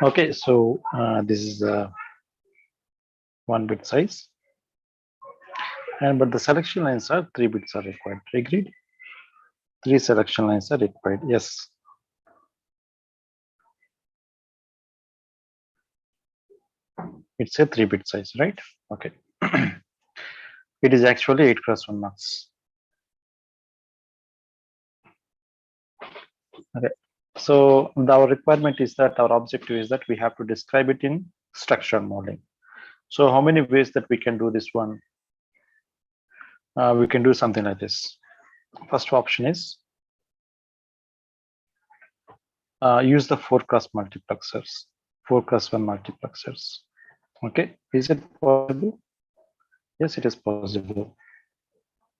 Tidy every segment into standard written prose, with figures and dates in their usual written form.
Okay, so this is 1 bit size, and but the selection lines are 3 bits are required. Agreed? 3 selection lines are required. Yes. It's a 3 bit size, right? Okay. It is actually 8x1 marks. Okay. So our requirement is that our objective is that we have to describe it in structure modeling. So how many ways that we can do this one? We can do something like this. First option is use the 4x multiplexers, 4x1 multiplexers. Okay, is it possible? Yes, it is possible.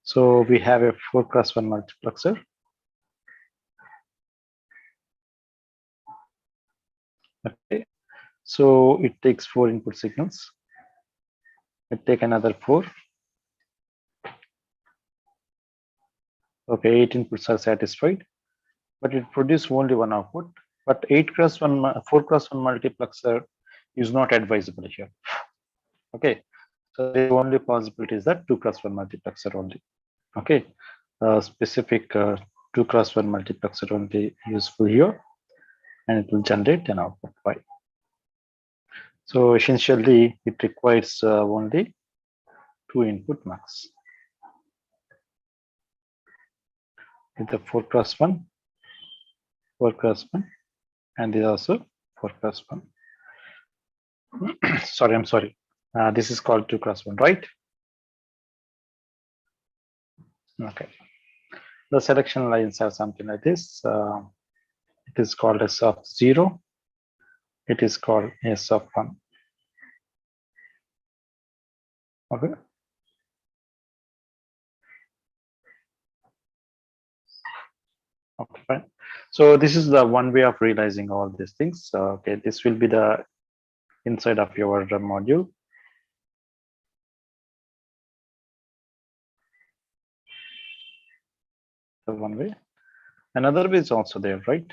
So we have a 4x1 multiplexer. Okay, so it takes 4 input signals. It take another 4. Okay, 8 inputs are satisfied, but it produces only 1 output. But 8x1, 4x1 multiplexer is not advisable here. Okay, so the only possibility is that 2x1 multiplexer only. Okay, specific 2x1 multiplexer only useful here, and it will generate an output Y. So essentially, it requires only 2 input max. With the 4x1, 4x1, and this also 4x1. Sorry, I'm sorry. This is called 2x1, right? Okay. The selection lines are something like this. It is called S of 0. It is called S of 1. Okay. Okay, fine. So this is the one way of realizing all these things. Okay, this will be the inside of your module. The one way. Another way is also there, right?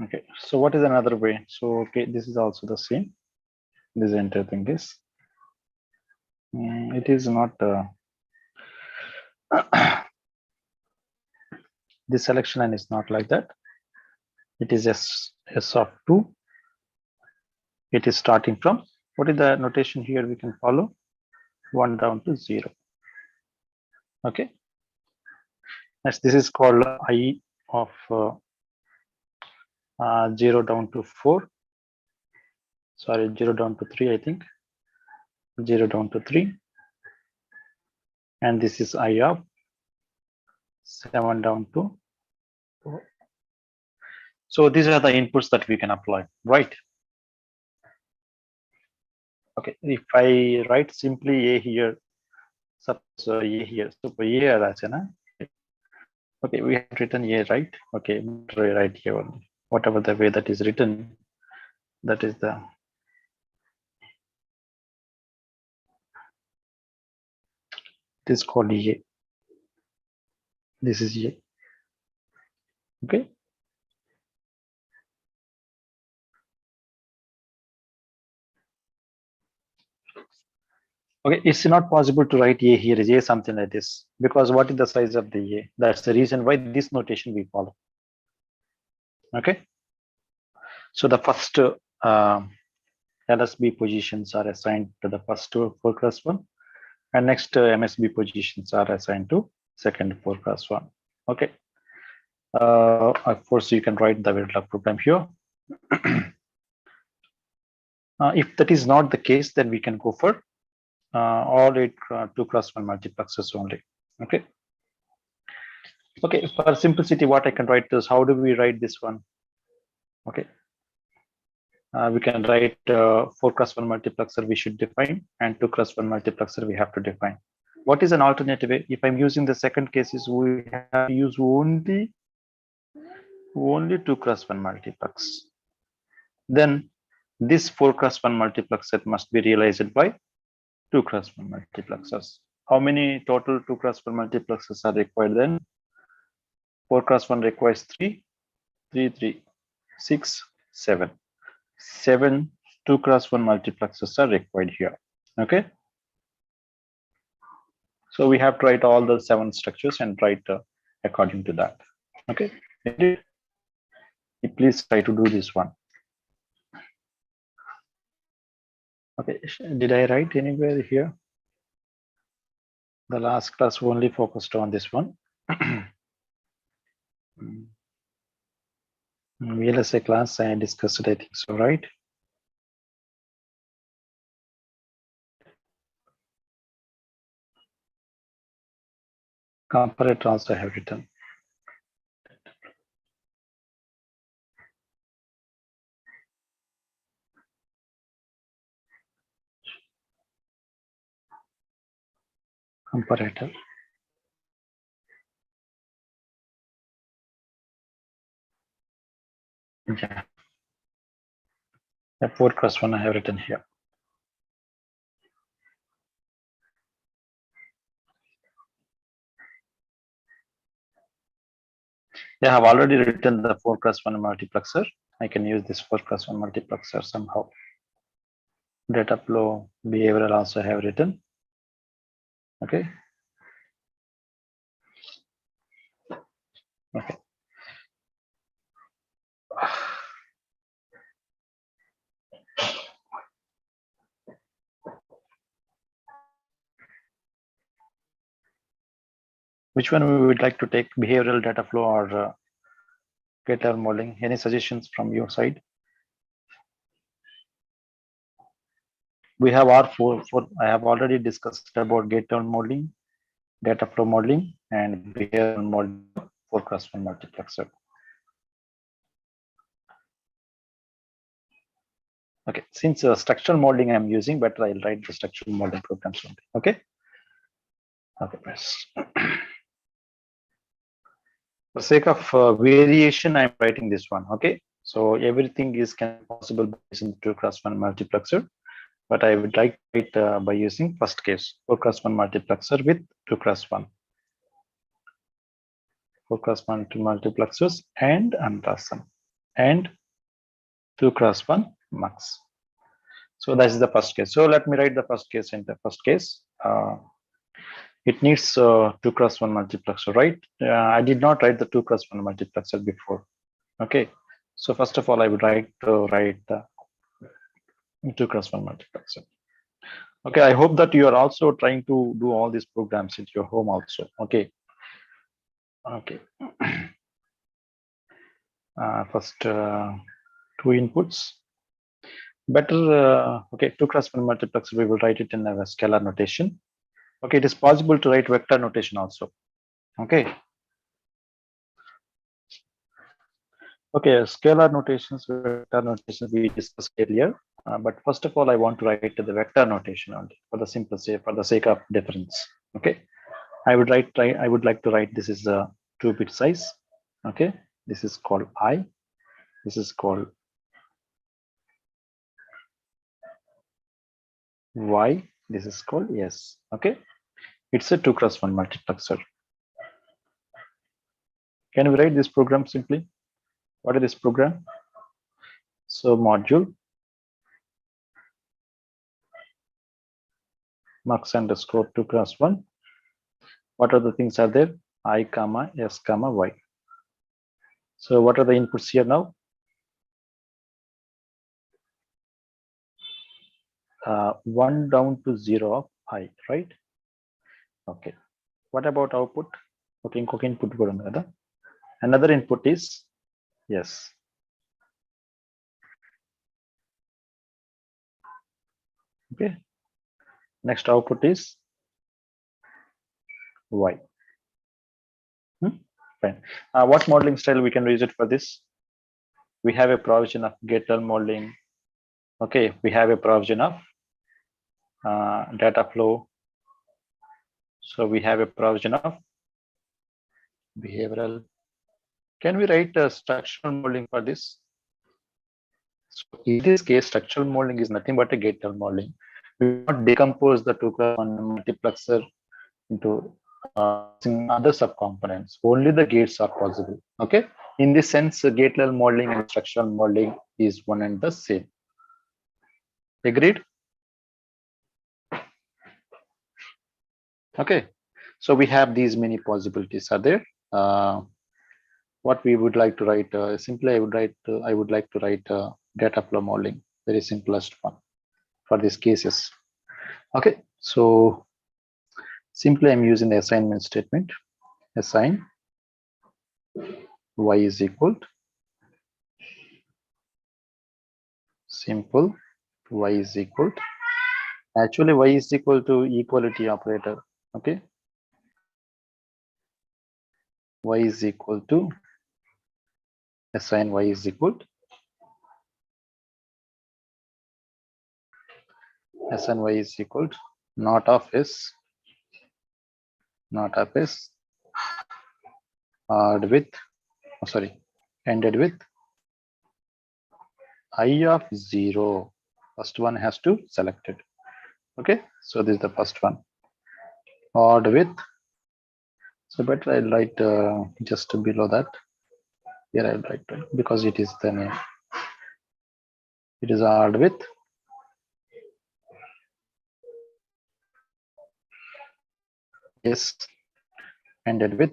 Okay, so what is another way? So okay, this is also the same. This entire thing is. It is not. This selection line is not like that. It is S of 2. It is starting from, what is the notation here we can follow? 1 down to 0. Okay. Next, this is called I of 0 down to 4. Sorry, 0 down to 3, I think. 0 down to 3. And this is I of 7 down to 4. So these are the inputs that we can apply, right? Okay, if I write simply A here, suppose A here, so A Rachana. Okay, we have written A, right? Okay, right here only. Whatever the way that is written, that is the. It is called A. This is A. Okay. Okay, it's not possible to write A here is A something like this, because what is the size of the A? That's the reason why this notation we follow. Okay. So the first LSB positions are assigned to the first 4x1, and next MSB positions are assigned to second 4x1. Okay. Of course, you can write the Verilog program here. If that is not the case, then we can go for all 8 2x1 multiplexers only. Okay. Okay, for simplicity, what I can write is, how do we write this one? Okay. We can write 4x1 multiplexer we should define, and 2x1 multiplexer we have to define. What is an alternative way? If I'm using the second cases, we have to use only only 2x1 multiplex. Then this 4x1 multiplexer must be realized by 2x1 multiplexers. How many total 2x1 multiplexers are required then? 4x1 requires 3, 3, 3, 6, 7. 7 2x1 multiplexers are required here. Okay. So we have to write all the 7 structures and write according to that. Okay. Please try to do this one. Okay. Did I write anywhere here? The last class only focused on this one. VLSI class I discussed it, I think so, right? Comparator also have written. Comparator. Yeah. The 4x1 I have written here. Yeah, I have already written the 4x1 multiplexer. I can use this 4x1 multiplexer somehow. Data flow behavioral also have written. Okay. Okay. Which one we would like to take, behavioral data flow or gate level modeling? Any suggestions from your side? We have R4. I have already discussed about gate level modeling, data flow modeling, and behavioral modeling 4x1 multiplexer. Okay, since structural modeling I'm using, but I'll write the structural modeling programs only. Okay. Okay, press. For sake of variation, I'm writing this one. Okay, so everything is possible by using 2x1 multiplexer, but I would like it by using first case 4x1 multiplexer with 2x1. 4x1 multiplexers and unrason and 2x1 max. So that is the first case. So let me write the first case in the first case. It needs 2x1 multiplexer, right? I did not write the 2x1 multiplexer before. Okay, so first of all, I would like to write the 2x1 multiplexer. Okay, I hope that you are also trying to do all these programs at your home also. Okay. Okay. First, 2 inputs. Better, okay, 2x1 multiplexer, we will write it in a scalar notation. Okay, it is possible to write vector notation also. Okay. Okay, scalar notations, vector notations we discussed earlier. But first of all, I want to write the vector notation only for the simple sake, for the sake of difference. Okay, I would like to write this is a 2-bit size. Okay, this is called I. This is called Y. This is called S. Okay, it's a 2x1 multiplexer. Can we write this program simply? What is this program? So module mux underscore 2x1. What are the things are there? I comma S comma Y. So what are the inputs here now? 1 down to 0 of I, right? Okay. What about output? Okay, input కూడా ఉంది కదా. Another input is yes. Okay. Next output is Y. Fine. What modeling style we can use it for this? We have a provision of gate level modeling. Okay, we have a provision of data flow. So we have a provision of behavioral Can we write a structural modeling for this? So in this case, structural modeling is nothing but a gate level modeling. We will not decompose the 2x1 multiplexer into other subcomponents. Only the gates are possible. Okay. In this sense, gate level modeling and structural modeling is one and the same. Agreed? Okay. So we have these many possibilities are there. What we would like to write simply, I would like to write data flow modeling, very simplest one for these cases. Okay. So simply I'm using the assignment statement. Assign y is equal to simple y is equal to, actually y is equal to equality operator. Okay, y is equal to assign y is equal to assign y is equal to not of s with ended with I of 0. First one has to select it. Okay, so this is the first one. Odd with, so better I'll write just below that. Here I'll write because it is the name. It is odd with yes ended with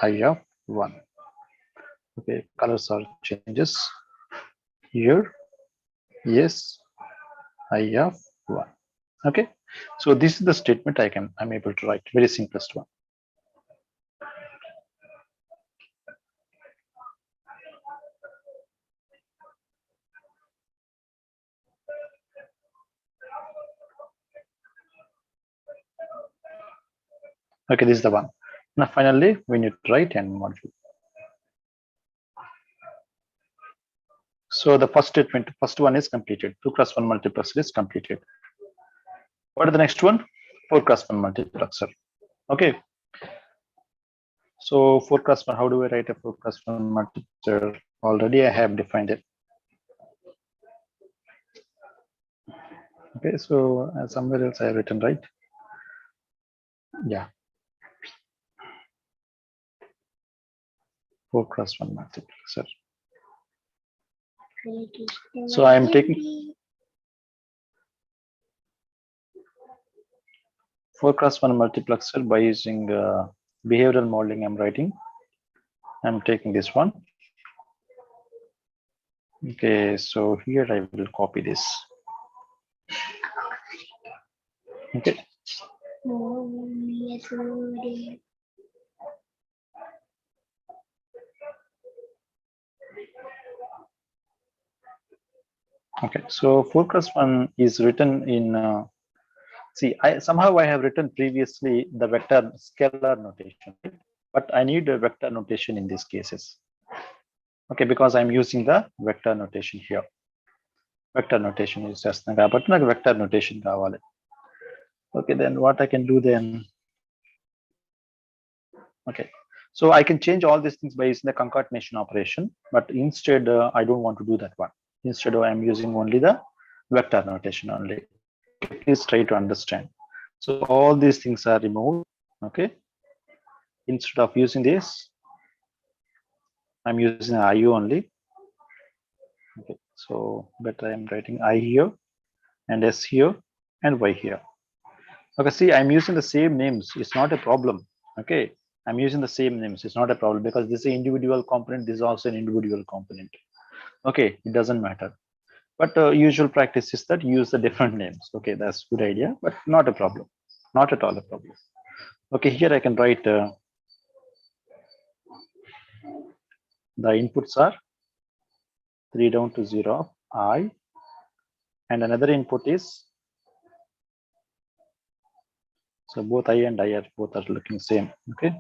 I of 1. Okay, colors are changes here. Yes, I of 1. Okay, so this is the statement I'm able to write, very simplest one. Okay, this is the one. Now finally we need to write and module. So the first statement, first one is completed. 2x1 multiplexer is completed. What is the next one? 4x1 multiplexer. Okay. So 4x1, how do I write a 4x1 multiplexer? Already I have defined it. Okay, so somewhere else I have written, right? Yeah. 4x1 multiplexer. So I am taking 4x1 multiplexer by using behavioral modeling. I'm writing. I'm taking this one. Okay, so here I will copy this. Okay. Okay, so 4x1 is written in see, somehow I have written previously the vector scalar notation, right? But I need a vector notation in these cases. Okay, because I'm using the vector notation here. Vector notation is just but vector notation. Okay, then what I can do then? Okay, so I can change all these things by using the concatenation operation, but instead I don't want to do that one. Instead I'm using only the vector notation only. Please try to understand. So all these things are removed. Okay, instead of using this, I'm using IU only. Okay, so better I'm writing I here and S here and Y here. Okay, see, I'm using the same names. It's not a problem. Okay, I'm using the same names. It's not a problem because this is an individual component. This is also an individual component. Okay, it doesn't matter. But usual practice is that use the different names. Okay, that's a good idea, but not a problem. Not at all a problem. Okay, here I can write the inputs are 3 down to 0 of I, and another input is, so both I and I are both are looking same. Okay,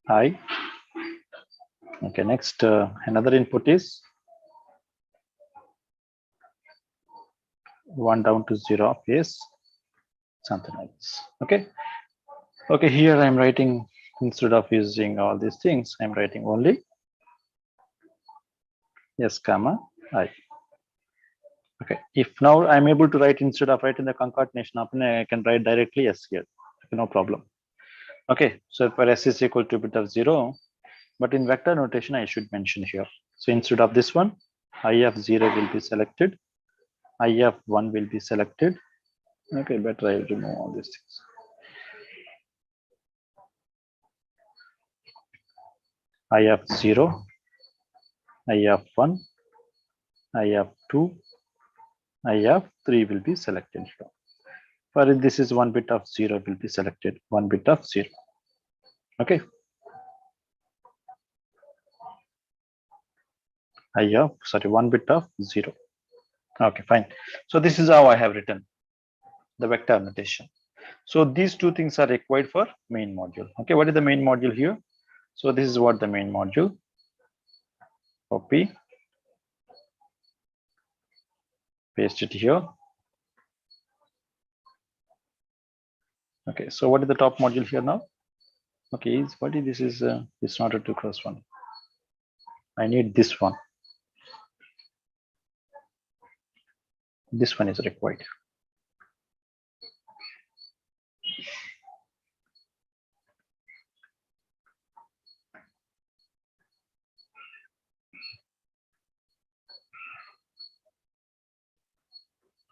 I. Okay, next another input is 1 down to 0 of S, something like this. Okay. Okay, here I'm writing, instead of using all these things, I'm writing only S comma I. Okay, if now I'm able to write, instead of writing the concatenation up, I can write directly S here. No problem. Okay, so for S is equal to bit of 0, but in vector notation I should mention here. So instead of this one, I of 0 will be selected, I of 1 will be selected. Okay, better I will remove all these things. I of 0, I of 1, I of 2, I of 3 will be selected here. For this is 1 bit of 0 will be selected, 1 bit of 0. Okay. I of, sorry, 1 bit of 0. Okay, fine. So this is how I have written the vector notation. So these two things are required for main module. Okay, what is the main module here? So this is what the main module. Copy, paste it here. Okay, so what is the top module here now? Okay, what is this? Is it's not a 2x1. I need this one. This one is required.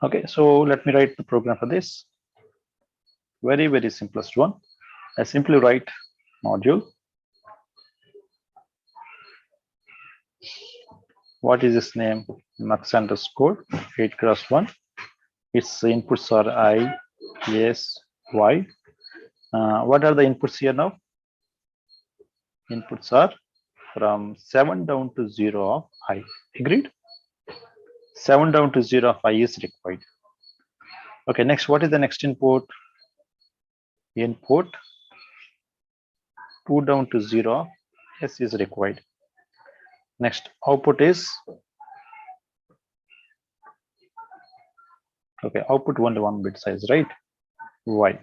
Okay, so let me write the program for this. Very, very simplest one. I simply write module. What is this name? Mux underscore 8x1. Its inputs are I, S, Y. What are the inputs here now? Inputs are from 7 down to 0 of I. Agreed? 7 down to 0 of I is required. Okay, next, what is the next input? Input 2 down to 0 of S is required. Next, output is, okay, output only 1 bit size, right? Y.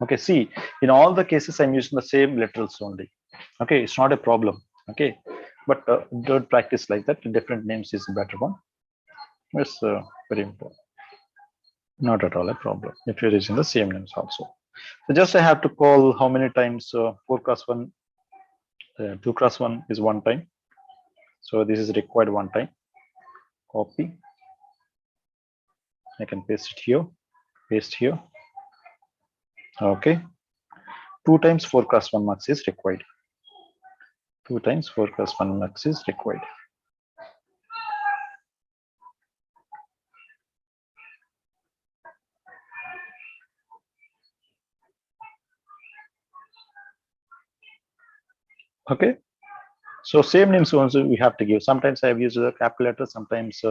Okay, see, in all the cases, I'm using the same literals only. Okay, it's not a problem. Okay, but don't practice like that. Different names is a better one. It's very important. Not at all a problem if you're using the same names also. So just I have to call how many times 4x1, 2x1 is 1 time. So this is required 1 time. Copy. I can paste it here, paste here. Okay. 2 times 4x1 max is required. 2 times 4x1 max is required. Okay. So same names also we have to give. Sometimes I have used the capital letter. Sometimes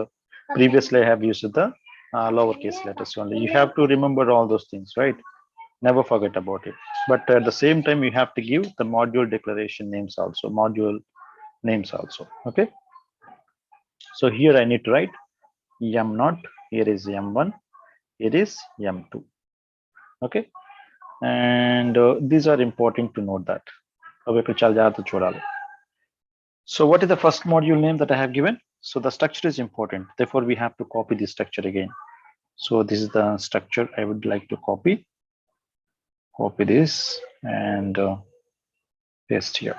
previously I have used the lowercase letters only. You have to remember all those things, right? Never forget about it. But at the same time, you have to give the module declaration names also, module names also. Okay. So here I need to write M0. Here is M1. Here is M2. Okay. And these are important to note that. So what is the first module name that I have given? So the structure is important. Therefore, we have to copy the structure again. So this is the structure I would like to copy. Copy this and paste here.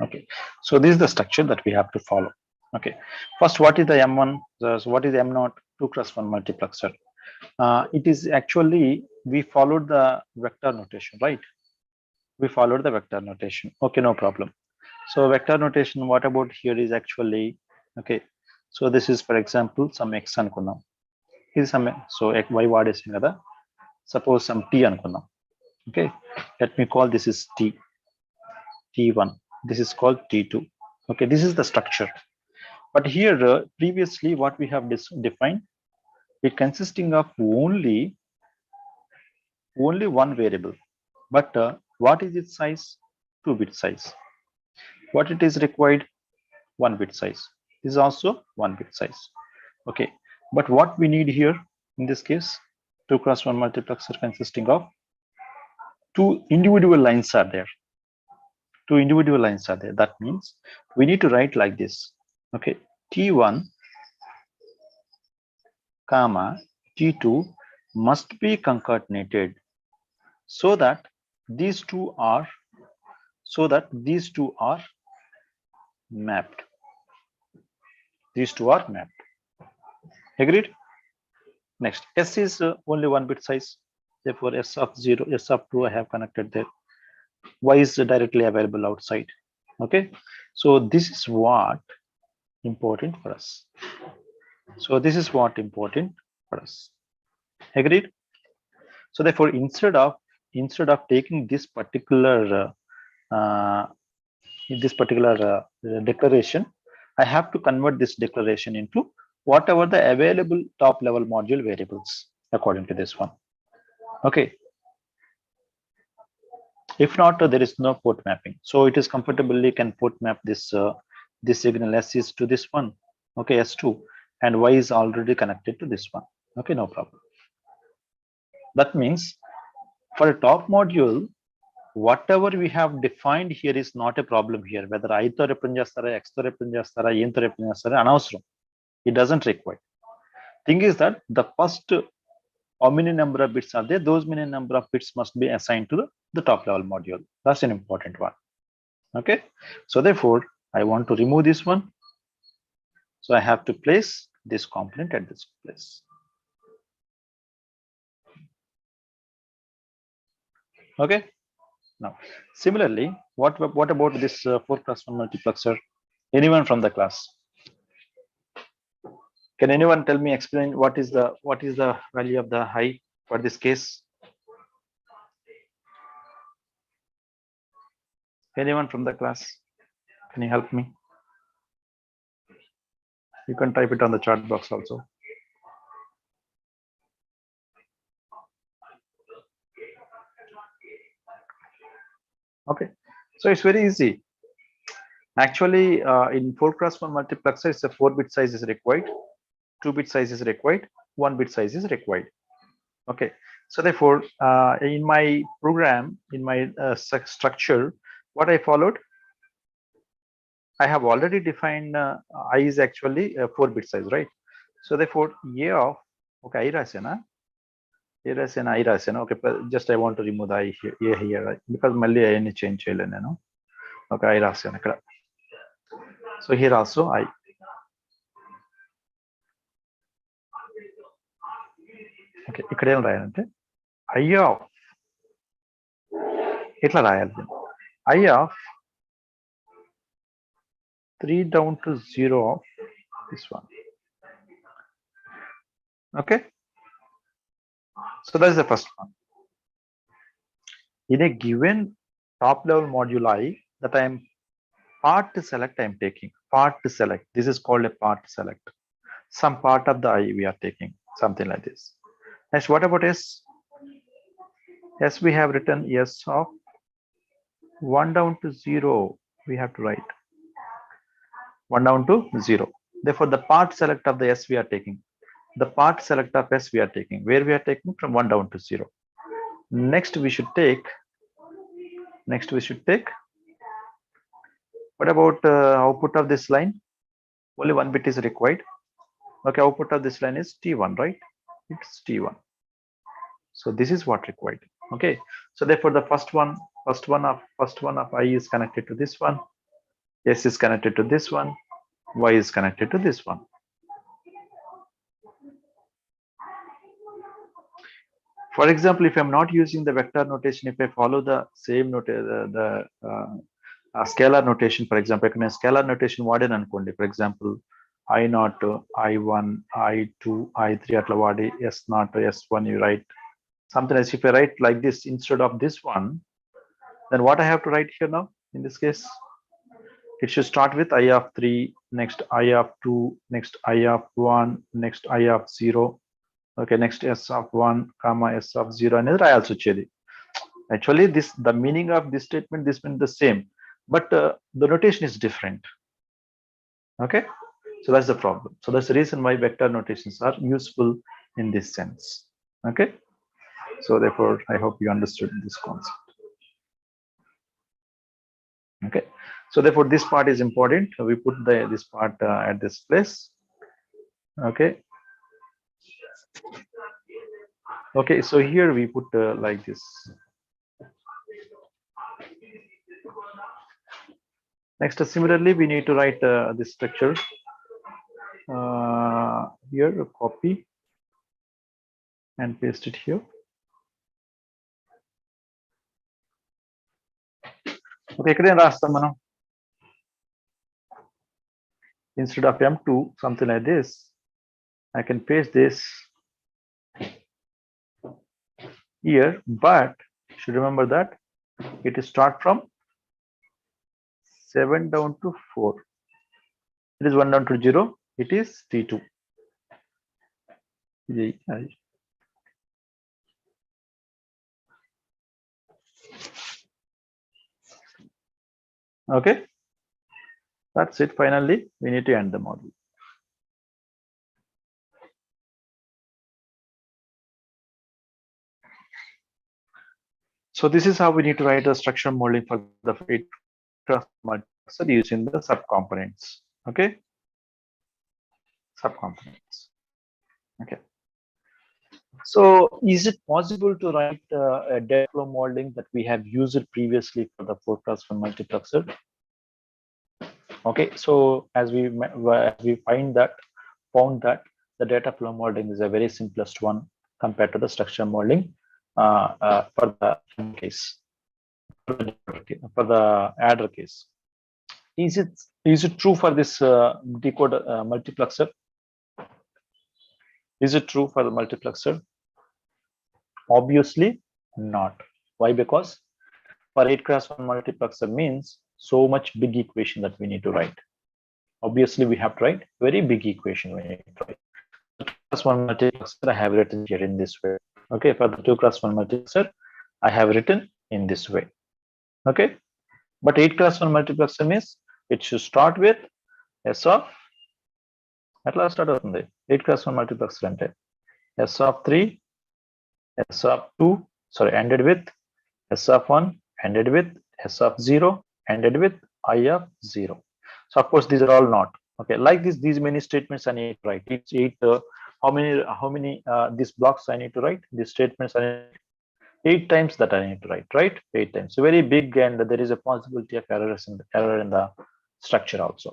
Okay. So this is the structure that we have to follow. Okay. First, what is the M1? So what is M0 2x1 multiplexer? It is actually, we followed the vector notation, right? We followed the vector notation. Okay, no problem. So vector notation, what about here is actually, okay. So this is, for example, some X anukunnam. This is some, so Y vaadesi kada. Suppose some T anukunnam. Okay, let me call this is T, T1. This is called T2. Okay, this is the structure. But here, previously, what we have defined, it consisting of only one variable. But what is its size? 2-bit size. What it is required? 1 bit size. This is also 1 bit size. Okay, but what we need here in this case, 2x1 multiplexer consisting of 2 individual lines are there. Two individual lines are there. That means we need to write like this. Okay, T1 comma T2 must be concatenated so that these two are mapped. These two are mapped. Agreed? Next, S is only 1 bit size. Therefore, S of 0, S of 2 I have connected there. Y is directly available outside. Okay, so this is what important for us. So this is what important for us. Agreed? So therefore, instead of taking this particular declaration, I have to convert this declaration into whatever the available top level module variables according to this one. Okay. If not, there is no port mapping. So it is comfortably can port map this this signal S is to this one. Okay, S2, and Y is already connected to this one. Okay, no problem. That means for a top module, whatever we have defined here is not a problem here. Whether I to represent chestara, X to represent chestara, N to represent chestara, anavasaram. It doesn't require. Thing is that the first how many number of bits are there, those many number of bits must be assigned to the top level module. That's an important one. Okay, so therefore I want to remove this one. So I have to place this component at this place. Okay, now similarly, what about this 4x1 multiplexer? Anyone from the class? Can anyone tell me, explain what is the value of the high for this case? Anyone from the class? Can you help me? You can type it on the chat box also. Okay, so it's very easy. Actually, in 4x1 multiplexer, it's a 4-bit size is required, 2-bit size is required, 1-bit size is required. Okay, so therefore, in my program, in my structure, what I followed, I have already defined I is actually a 4-bit size, right? So therefore, A of okay, irasena, okay, but just I want to remove the I here, A here, right? Because malli I any change cheyalenu, no? Okay, irasena ikkada. So here also I. Okay, ఇక్కడ ఏం రాయాలంటే I of ఇట్లా రాయాలి. I of 3 down to 0 of this one. Okay, so that is the first one. In a given top level module I that I am part select, I am taking part select. This is called a part select. Some part of the I we are taking, something like this. Next, what about S? S we have written S of 1 down to 0. We have to write 1 down to 0. Therefore, the part select of the S we are taking. The part select of S we are taking. Where we are taking from 1 down to 0. Next, we should take. What about output of this line? Only 1 bit is required. Okay, output of this line is T1, right? It's T1. So this is what required. Okay, so therefore the first one of I is connected to this one, S is connected to this one, Y is connected to this one. For example, if I'm not using the vector notation, if I follow the same scalar notation, for example, I can scalar notation వాడాను అనుకోండి. For example, I0, I1, I2, I3 అట్లా వాడి S0, S1 you write something else. If I write like this instead of this one, then what I have to write here now in this case? It should start with I of 3, next I of 2, next I of 1, next I of 0. Okay, next S of 1 comma S of 0 అనేది రాయాల్సి వచ్చేది. Actually, the meaning of this statement, this means the same, but the notation is different. Okay, so that's the problem. So that's the reason why vector notations are useful in this sense. Okay, so therefore I hope you understood this concept. Okay, so therefore this part is important. We put this part at this place. Okay. Okay, so here we put like this. Next, similarly, we need to write this structure here, copy and paste it here. Okay, instead of M2, something like this, I can paste this here, but you should remember that it is start from 7 down to 4. It is 1 down to 0. It is T2. Okay, that's it. Finally, we need to end the model. So this is how we need to write a structure modeling for the 8-cross multiplexer using the subcomponents. Okay, subcomponents. Okay. So is it possible to write a data flow modeling that we have used previously for the 4-cross-1 multiplexer? Okay, so as we found that the data flow modeling is a very simplest one compared to the structure modeling for the case, for the adder case. Is it true for this decoder multiplexer? Is it true for the multiplexer? Obviously not. Why? Because for 8-cross-1 multiplexer means so much big equation that we need to write. Obviously, we have to write very big equation we need to write. The 2-cross-1 multiplexer I have written here in this way. Okay, for the 2-cross-1 multiplexer, I have written in this way. Okay, but 8-cross-1 multiplexer means it should start with S of at last start అవుతుంది 8-cross-1 multiplexer అంటే S of 3, S of 2, sorry, ended with S of 1, ended with S of 0, ended with I of 0. So of course these are all not okay. Like this, these many statements I need to write. It's 8. How many these blocks I need to write? These statements are 8 times that I need to write. Right, 8 times. So very big, and there is a possibility of error in the structure also.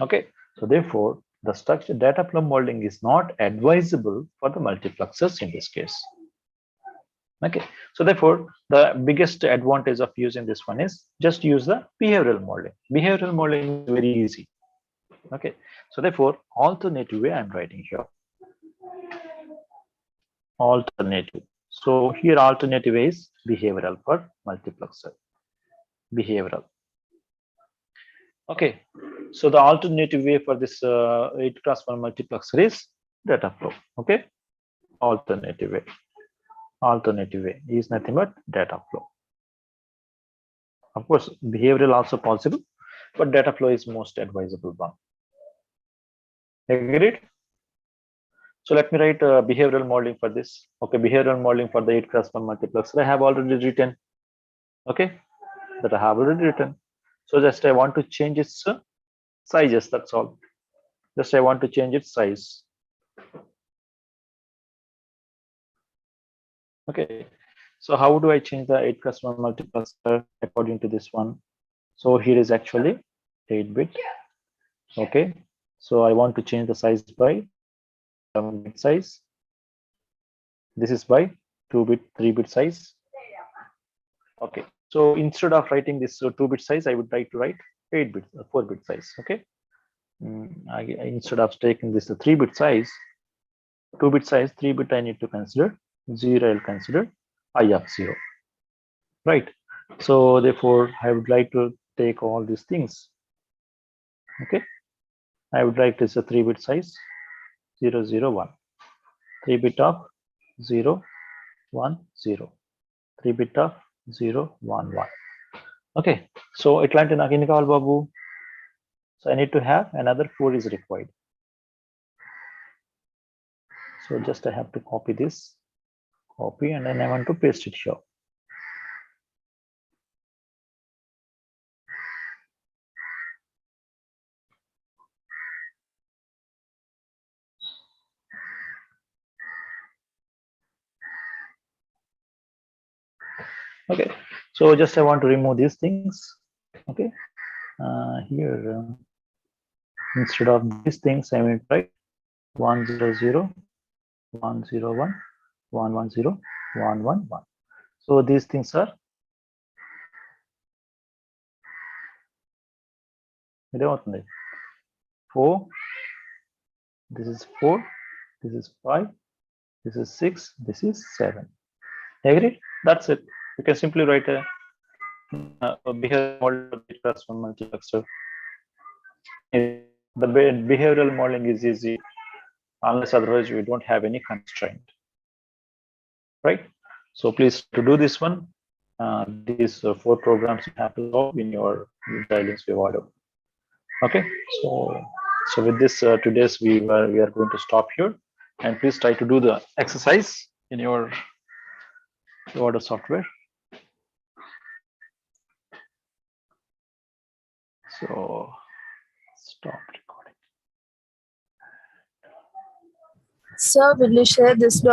Okay, so therefore the structure data flow modeling is not advisable for the multiplexers in this case. Okay, so therefore the biggest advantage of using this one is just use the behavioral modeling. Behavioral modeling is very easy. Okay, so therefore alternative way I'm writing here, alternative. So here alternative is behavioral for multiplexer, behavioral. Okay, so the alternative way for this 8-cross-1 multiplexer is data flow. Okay, alternative way. Alternative way is nothing but data flow. Of course, behavioral also possible, but data flow is most advisable one. Agreed? So let me write behavioral modeling for this. Okay, behavioral modeling for the 8-cross-1 multiplexer I have already written. Okay, that I have already written. So just I want to change its sizes. That's all. Just I want to change its size. Okay, so how do I change the 8-cross-1 multiplexer according to this one? So here is actually 8-bit. Okay, so I want to change the size by 7-bit size. This is by 2-bit, 3-bit size. Okay, so instead of writing this 2-bit size, I would like to write 8-bit, 4-bit size. Okay, instead of taking this 3-bit size, 2-bit size, 3-bit I need to consider 0. I'll consider I of 0. Right. So therefore, I would like to take all these things. Okay, I would like this a 3-bit size 0, 0, 1, 3-bit of 0, 1, 0, 3-bit of 0, 1, 1. Okay, so ఇట్లాంటి నాకు ఎన్ని కావాలి బాబు? So I need to have another 4 is required. So just I have to copy this, copy, and then I want to paste it here. Okay, so just I want to remove these things. Okay, here instead of these things, I will write 100, 101, 110, 111. So these things are 4. This is 4. This is 5. This is 6. This is 7. Agree? That's it. You can simply write a behavioral model of the class 1 multiplexer. The behavioral modeling is easy unless otherwise we don't have any constraint, right? So please to do this one, these 4 programs you have to solve in your guidance order. Okay, so with this today's we are going to stop here, and please try to do the exercise in your order software. So stop recording. Sir, will you share this